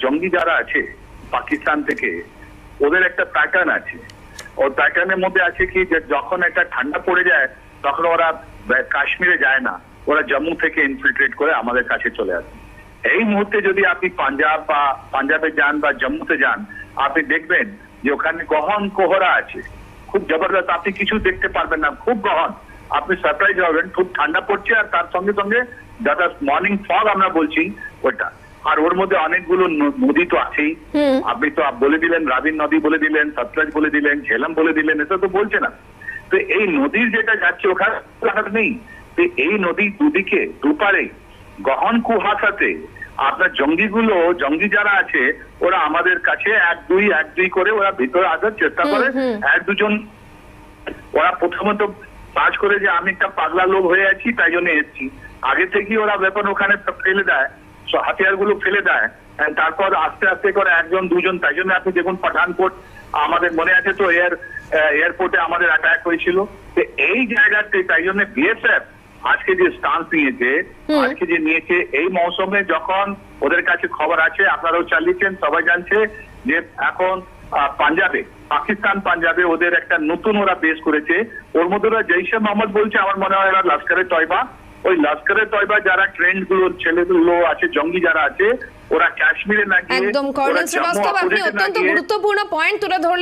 জঙ্গি যারা আছে পাকিস্তান থেকে, ওদের একটা প্যাটার্ন আছে। ওর প্যাটার্নের মধ্যে আছে কি, যে যখন একটা ঠান্ডা পড়ে যায় তখন ওরা কাশ্মীরে যায় না, ওরা জম্মু থেকে ইনফিল্ট্রেট করে আমাদের কাছে চলে আসে। এই মুহূর্তে যদি আপনি পাঞ্জাবে যান বা জম্মুতে যান, আপনি দেখবেন যে ওখানে গহন কোহরা আছে, খুব জবরদস্ত, আপনি কিছু দেখতে পারবেন না, খুব গহন, আপনি সারপ্রাইজ হবেন। খুব ঠান্ডা পড়ছে আর তার সঙ্গে সঙ্গে যারা মর্নিং ফগ আমরা বলছি ওটা, আর ওর মধ্যে অনেকগুলো নদী তো আছেই। আপনি তো বলে দিলেন, রাবিন নদী বলে দিলেন, সতলজ বলে দিলেন, ঝেলাম বলে দিলেন, এটা তো বলছে না। তো এই নদীর যেটা যাচ্ছে ওখানে নেই। তো এই নদী দুদিকে দুপারে গহন কুয়াশাতে আপনার জঙ্গি যারা আছে ওরা আমাদের কাছে এক দুই করে ওরা ভিতরে আসার চেষ্টা করে। এক দুজন ওরা প্রথমত কাজ করে যে আমি একটা পাগলা লোক হয়ে আছি তাই জন্য এসেছি, আগে থেকেই ওরা ব্যাপার ওখানে ফেলে দেয়, হাতিয়ার গুলো ফেলে দেয়। তারপর আস্তে আস্তে করে একজন দুজন, তাই জন্য আপনি দেখুন পাঠানকোট আমাদের মনে আছে তো, এয়ারপোর্টে আমাদের অ্যাটাক হয়েছিল। তো এই জায়গাতে তাই জন্য বিএসএফ আজকে যে স্টান্স নিয়েছে এই মৌসুমে, যখন ওদের কাছে খবর আছে, আপনারাও চালিয়েছেন, সবাই জানছে যে এখন পাঞ্জাবে ওদের একটা নতুন ওরা বেস করেছে। ওর মধ্যে ওরা জৈশে মোহাম্মদ বলছে, আমার মনে হয় ওরা লস্করে তয়বা, ওই লস্করে তয়বা যারা ট্রেন্ড গুলো ছেলেগুলো আছে, জঙ্গি যারা আছে, ওরা কাশ্মীরে না গিয়ে একদম কর্নেল শ্রীবাস্তব, আপনি অত্যন্ত গুরুত্বপূর্ণ পয়েন্ট তুলে ধরলেন।